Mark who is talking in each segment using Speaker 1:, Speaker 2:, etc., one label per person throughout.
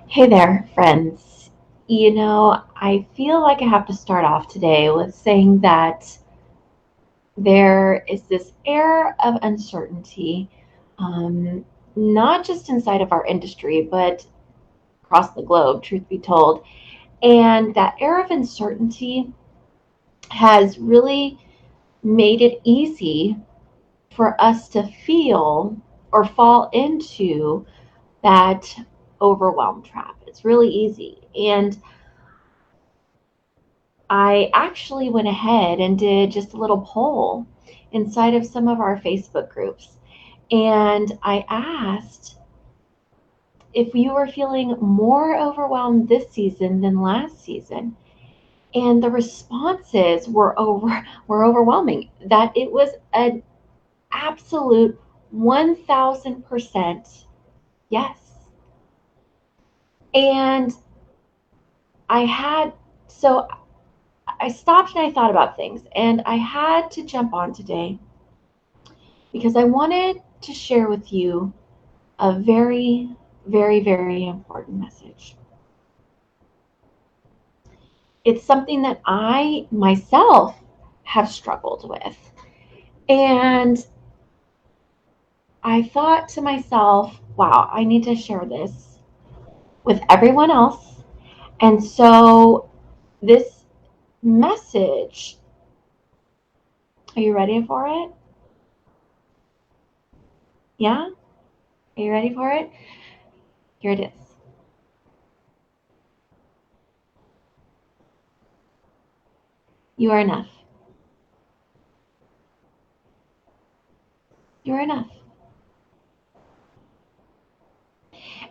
Speaker 1: Hey there, friends. I feel like I have to start off today with saying that there is this air of uncertainty, um, not just inside of our industry, but across the globe, truth be told. And that air of uncertainty has really made it easy for us to feel or fall into that overwhelm trap. It's really easy. And I actually went ahead and did just a little poll inside of some of our Facebook groups. And I asked if you were feeling more overwhelmed this season than last season. And the responses were overwhelming. That it was an absolute 1000% yes. And I had so I stopped and I thought about things, and I had to jump on today because I wanted to share with you a very, very, very important message. It's something that I myself have struggled with. And I thought to myself, wow, I need to share this with everyone else. And so, this message, are you ready for it? Yeah? Are you ready for it? Here it is. You are enough. You are enough.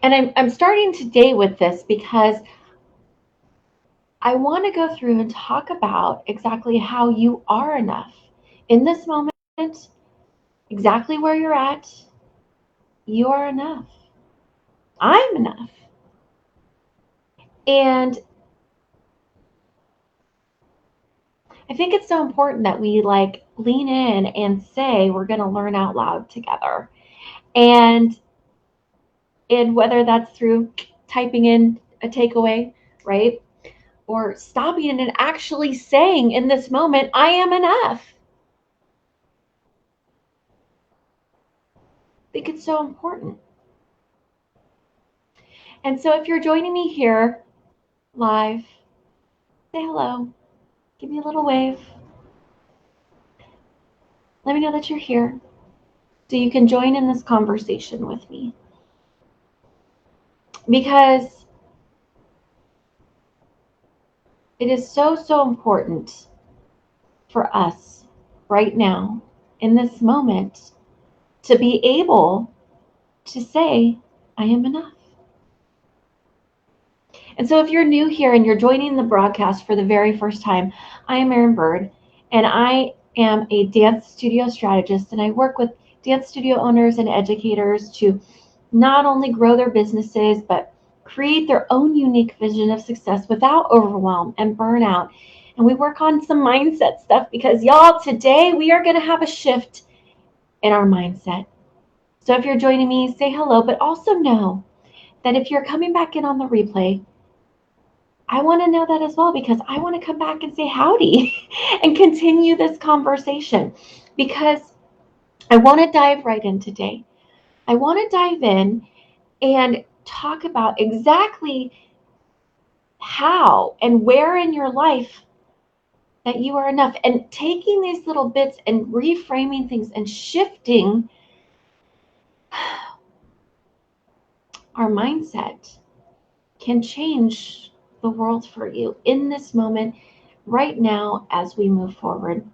Speaker 1: And I'm starting today with this because I want to go through and talk about exactly how you are enough. In this moment, exactly where you're at, you are enough. I'm enough. And I think it's so important that we like lean in and say we're going to learn out loud together. And whether that's through typing in a takeaway, right? Or stopping and actually saying in this moment, I am enough. I think it's so important. And so if you're joining me here live, say hello. Give me a little wave. Let me know that you're here so you can join in this conversation with me. Because it is so, so important for us right now in this moment to be able to say, I am enough. And so if you're new here and you're joining the broadcast for the very first time, I am Erin Burd, and I am a dance studio strategist, and I work with dance studio owners and educators to not only grow their businesses, but create their own unique vision of success without overwhelm and burnout. And we work on some mindset stuff because, y'all, today we are going to have a shift in our mindset. So if you're joining me, say hello, but also know that if you're coming back in on the replay, I want to know that as well because I want to come back and say howdy and continue this conversation because I want to dive right in today. I want to dive in and talk about exactly how and where in your life that you are enough and taking these little bits and reframing things and shifting our mindset can change the world for you in this moment right now as we move forward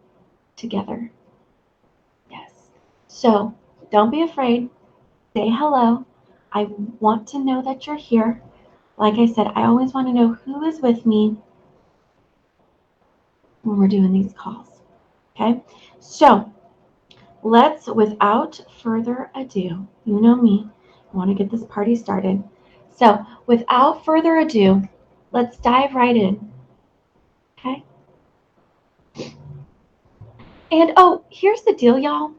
Speaker 1: together. Yes. So don't be afraid. Say hello. I want to know that you're here. Like I said, I always want to know who is with me when we're doing these calls. Okay. So let's, without further ado, you know me, I want to get this party started. So without further ado, let's dive right in. Okay. And oh, here's the deal, y'all.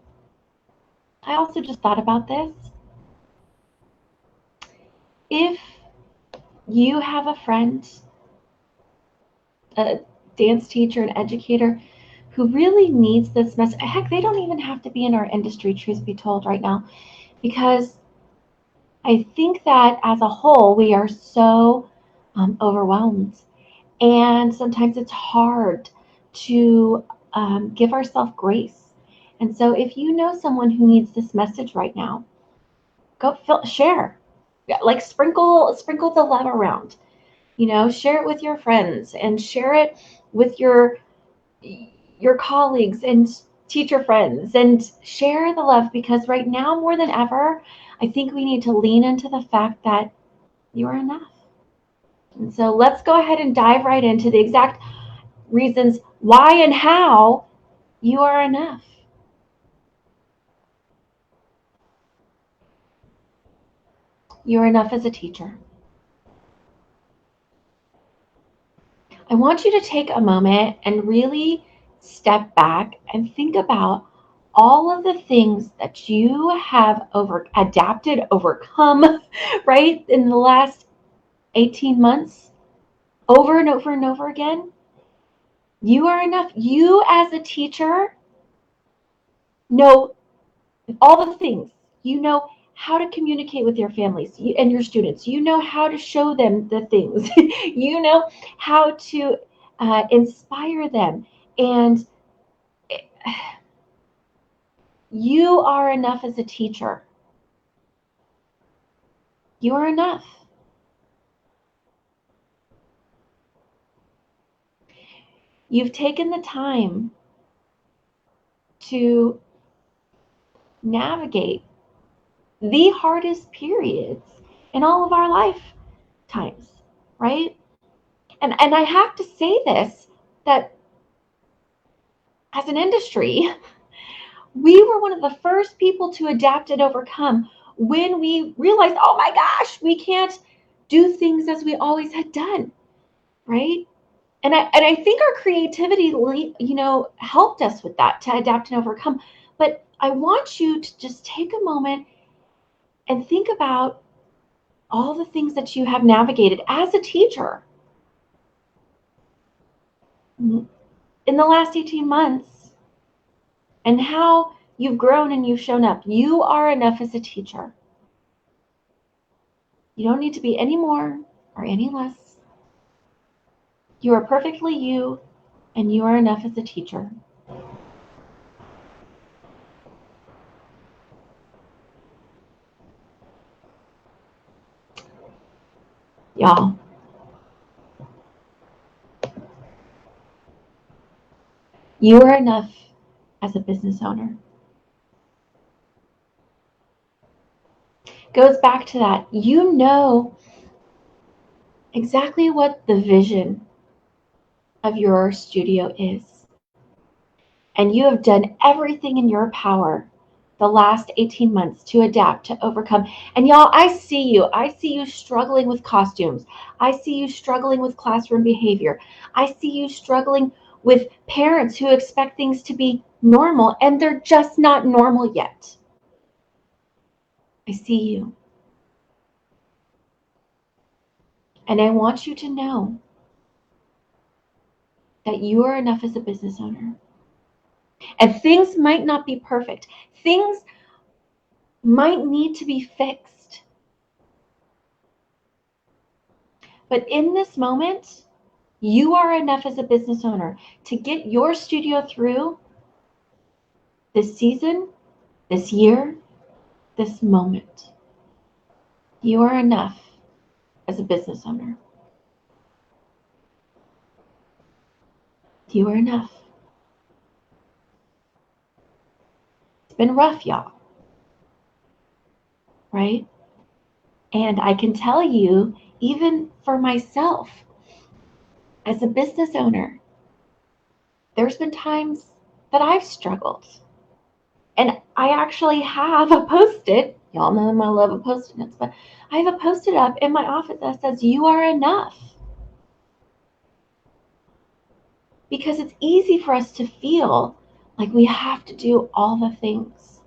Speaker 1: I also just thought about this. If you have a friend, a dance teacher, an educator who really needs this message. Heck, they don't even have to be in our industry, truth be told, right now, because I think that as a whole, we are so overwhelmed. And sometimes it's hard to give ourselves grace. And so if you know someone who needs this message right now, share. Like sprinkle the love around. Share it with your friends and share it with your colleagues and teacher friends, and share the love, because right now more than ever, I think we need to lean into the fact that you are enough. And so let's go ahead and dive right into the exact reasons why and how you are enough. You are enough as a teacher. I want you to take a moment and really step back and think about all of the things that you have overcome, right, in the last 18 months, over and over and over again. You are enough. You, as a teacher, know all the things. You know how to communicate with your families and your students. You know how to show them the things. You know how to inspire them. And you are enough as a teacher. You are enough. You've taken the time to navigate the hardest periods in all of our lifetimes, right? And I have to say this, that as an industry, we were one of the first people to adapt and overcome when we realized, oh my gosh, we can't do things as we always had done, right? And I think our creativity, helped us with that, to adapt and overcome. But I want you to just take a moment and think about all the things that you have navigated as a teacher in the last 18 months, and how you've grown and you've shown up. You are enough as a teacher. You don't need to be any more or any less. You are perfectly you, and you are enough as a teacher. Y'all, you are enough as a business owner. Goes back to that. You know exactly what the vision of your studio is. And you have done everything in your power the last 18 months to adapt, to overcome. And y'all, I see you. I see you struggling with costumes. I see you struggling with classroom behavior. I see you struggling with parents who expect things to be normal, and they're just not normal yet. I see you. And I want you to know that you are enough as a business owner. And things might not be perfect. Things might need to be fixed. But in this moment, you are enough as a business owner to get your studio through this season, this year, this moment. You are enough as a business owner. You are enough. It's been rough, y'all. Right? And I can tell you, even for myself, as a business owner, there's been times that I've struggled. And I actually have a post-it. Y'all know my love of post-it notes, but I have a post-it up in my office that says, you are enough. Because it's easy for us to feel like we have to do all the things.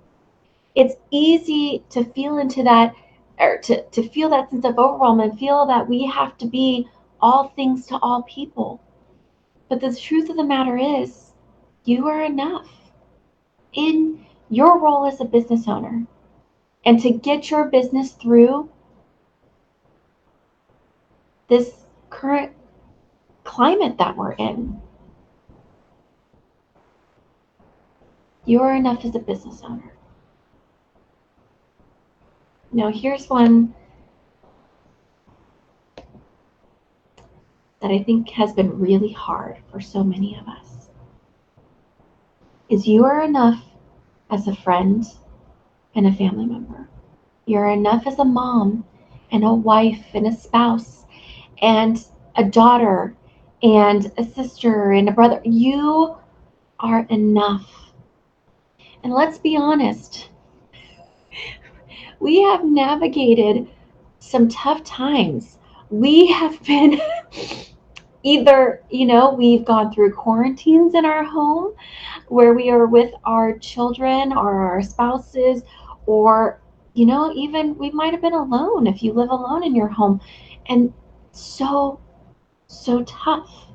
Speaker 1: It's easy to feel into that or to feel that sense of overwhelm and feel that we have to be all things to all people. But the truth of the matter is, you are enough in your role as a business owner. And to get your business through this current climate that we're in, you are enough as a business owner. Now, here's one that I think has been really hard for so many of us. Is you are enough as a friend and a family member. You're enough as a mom and a wife and a spouse and a daughter and a sister and a brother. You are enough. And let's be honest, we have navigated some tough times. We have been either, we've gone through quarantines in our home where we are with our children or our spouses, or, even we might have been alone if you live alone in your home. And so tough,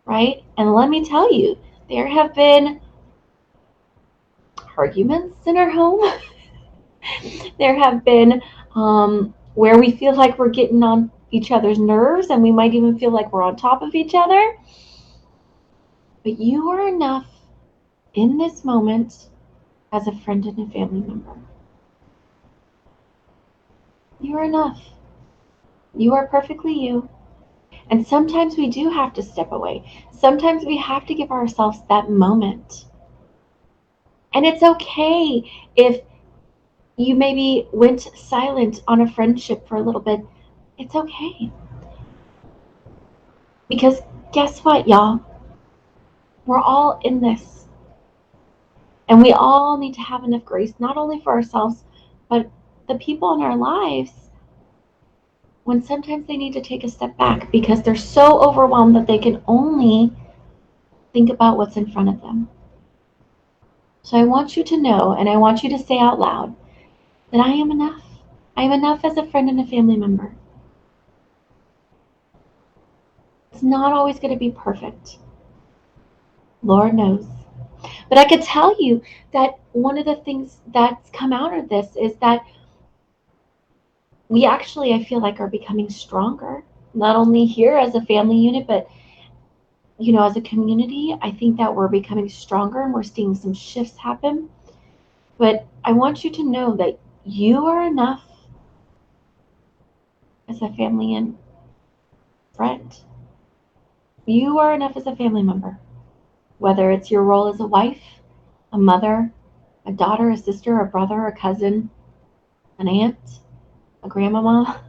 Speaker 1: right? And let me tell you, there have been arguments in our home. There have been where we feel like we're getting on each other's nerves, and we might even feel like we're on top of each other. But you are enough in this moment as a friend and a family member. You are enough. You are perfectly you. And sometimes we do have to step away. Sometimes we have to give ourselves that moment. And it's okay if you maybe went silent on a friendship for a little bit. It's okay. Because guess what, y'all? We're all in this. And we all need to have enough grace, not only for ourselves, but the people in our lives, when sometimes they need to take a step back because they're so overwhelmed that they can only think about what's in front of them. So I want you to know, and I want you to say out loud, that I am enough. I am enough as a friend and a family member. It's not always going to be perfect. Lord knows. But I could tell you that one of the things that's come out of this is that we actually, I feel like, are becoming stronger, not only here as a family unit, but, as a community. I think that we're becoming stronger and we're seeing some shifts happen. But I want you to know that you are enough as a family and friend. You are enough as a family member, whether it's your role as a wife, a mother, a daughter, a sister, a brother, a cousin, an aunt, a grandmama.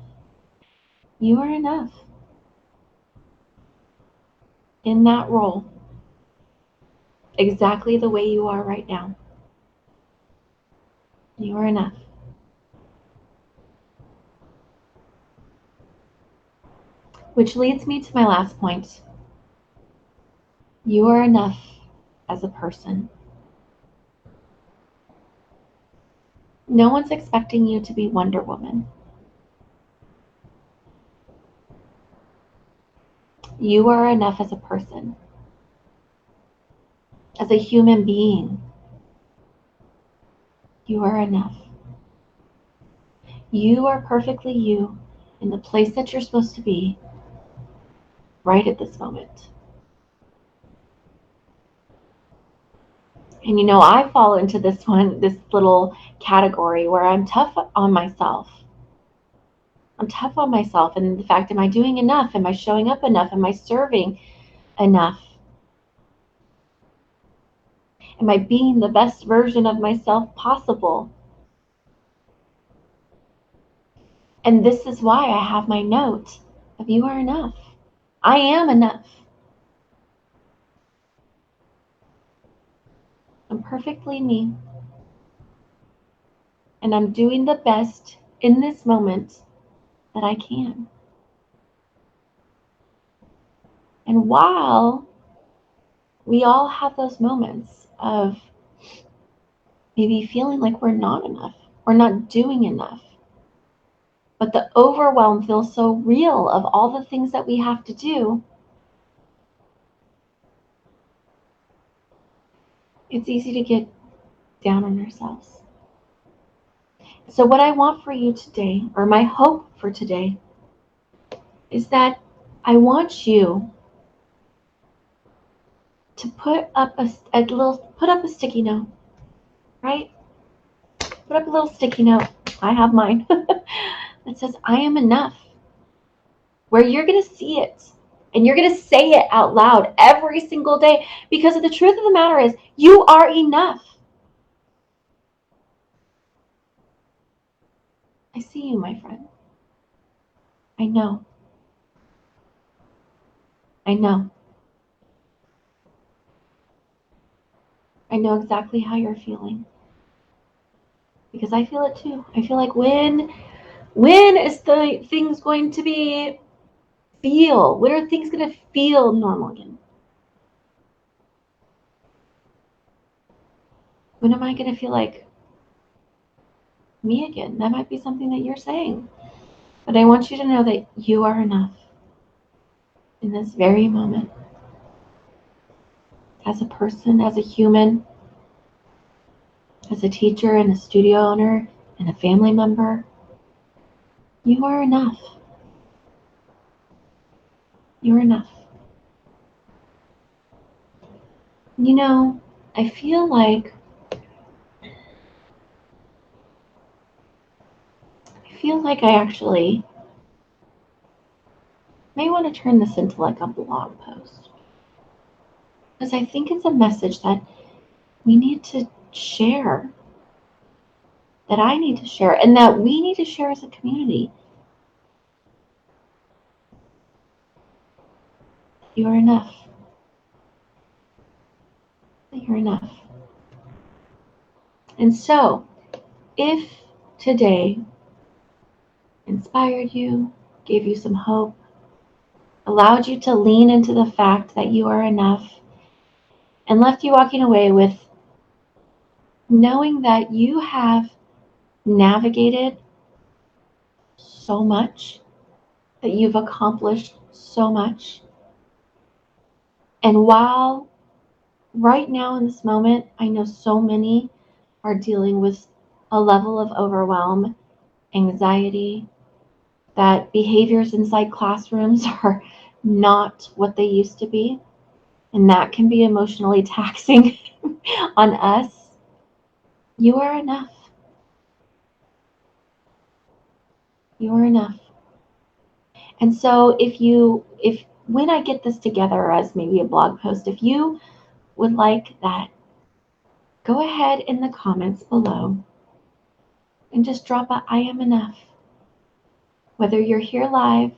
Speaker 1: You are enough in that role, exactly the way you are right now. You are enough. Which leads me to my last point. You are enough as a person. No one's expecting you to be Wonder Woman. You are enough as a person, as a human being. You are enough. You are perfectly you in the place that you're supposed to be right at this moment. And I fall into this little category where I'm tough on myself. I'm tough on myself, and the fact, am I doing enough? Am I showing up enough? Am I serving enough? Am I being the best version of myself possible? And this is why I have my note of you are enough. I am enough. I'm perfectly me. And I'm doing the best in this moment that I can. And while we all have those moments of maybe feeling like we're not enough, we're not doing enough, but the overwhelm feels so real of all the things that we have to do. It's easy to get down on ourselves. So what I want for you today, or my hope for today, is that I want you to put up a sticky note, right? Put up a little sticky note. I have mine that says I am enough. Where you're going to see it and you're going to say it out loud every single day, because the truth of the matter is you are enough. I see you, my friend. I know. I know. I know exactly how you're feeling, because I feel it too. I feel like when is the things going to when are things going to feel normal again? When am I going to feel like me again? That might be something that you're saying. But I want you to know that you are enough in this very moment. As a person, as a human, as a teacher and a studio owner and a family member, you are enough. You're enough. You know, I feel like I actually may want to turn this into like a blog post, because I think it's a message that we need to share, that I need to share, and that we need to share as a community. You are enough. You're enough. And so, if today inspired you, gave you some hope, allowed you to lean into the fact that you are enough, and left you walking away with knowing that you have navigated so much, that you've accomplished so much. And while right now in this moment, I know so many are dealing with a level of overwhelm, anxiety, that behaviors inside classrooms are not what they used to be. And that can be emotionally taxing on us. You are enough. You are enough. And so if when I get this together as maybe a blog post, if you would like that, go ahead in the comments below and just drop a I am enough. Whether you're here live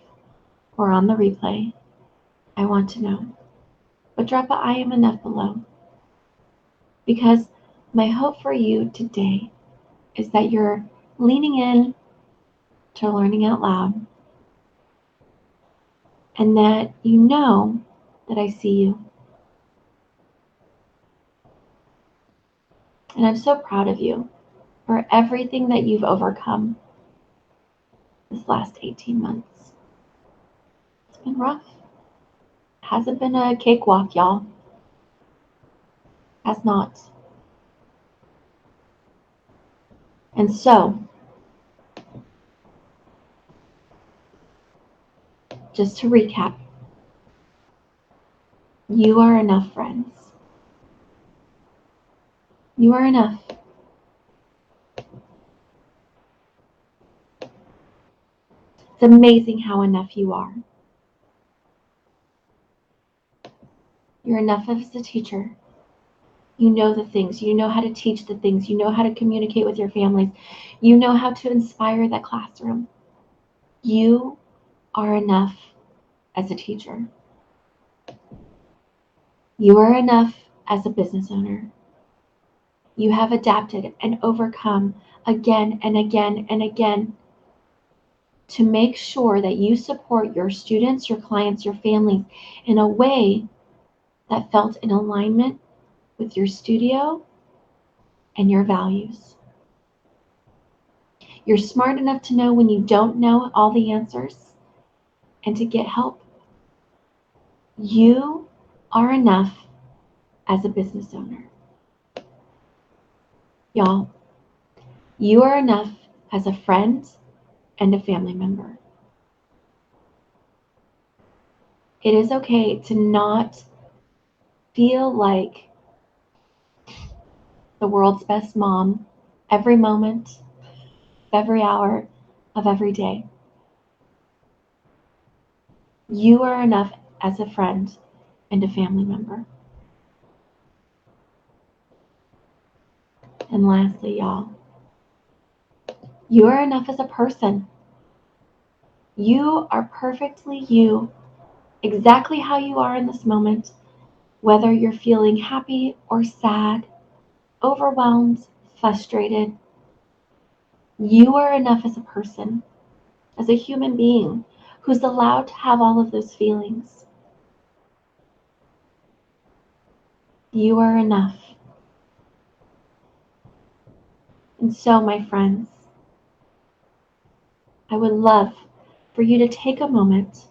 Speaker 1: or on the replay, I want to know. But drop a I am enough below. Because my hope for you today is that you're leaning in to learning out loud, and that you know that I see you. And I'm so proud of you for everything that you've overcome this last 18 months. It's been rough. It hasn't been a cakewalk, y'all. Has not. And so, just to recap, you are enough, friends. You are enough. It's amazing how enough you are. You're enough as a teacher. You know the things. You know how to teach the things. You know how to communicate with your families. You know how to inspire that classroom. You are enough as a teacher. You are enough as a business owner. You have adapted and overcome again and again and again to make sure that you support your students, your clients, your families in a way that felt in alignment with your studio and your values. You're smart enough to know when you don't know all the answers and to get help. You are enough as a business owner. Y'all, you are enough as a friend and a family member. It is okay to not feel like the world's best mom every moment, every hour of every day. You are enough as a friend and a family member. And lastly, y'all, you are enough as a person. You are perfectly you, exactly how you are in this moment, whether you're feeling happy or sad, overwhelmed, frustrated. You are enough as a person, as a human being who's allowed to have all of those feelings. You are enough. And so, my friends, I would love for you to take a moment,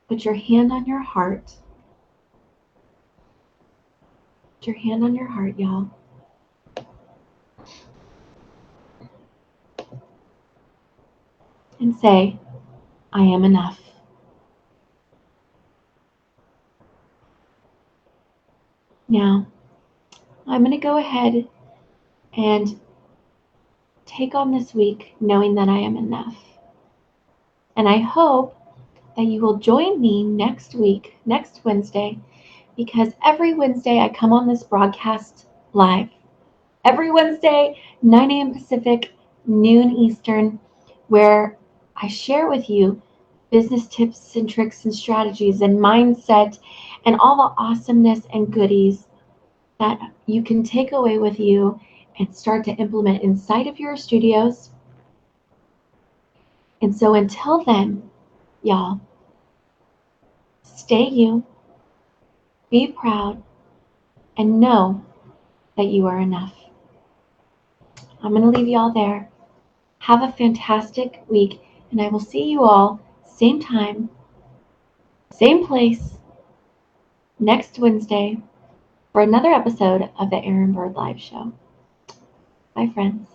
Speaker 1: put your hand on your heart. Put your hand on your heart, y'all. And say, I am enough. Now, I'm going to go ahead and take on this week knowing that I am enough. And I hope that you will join me next week, next Wednesday, because every Wednesday I come on this broadcast live. Every Wednesday, 9 a.m. Pacific, noon Eastern, where I share with you business tips and tricks and strategies and mindset and all the awesomeness and goodies that you can take away with you and start to implement inside of your studios. And so until then, y'all, stay you, be proud, and know that you are enough. I'm going to leave you all there. Have a fantastic week, and I will see you all same time, same place, next Wednesday for another episode of the Erin Burd Live Show. Bye, friends.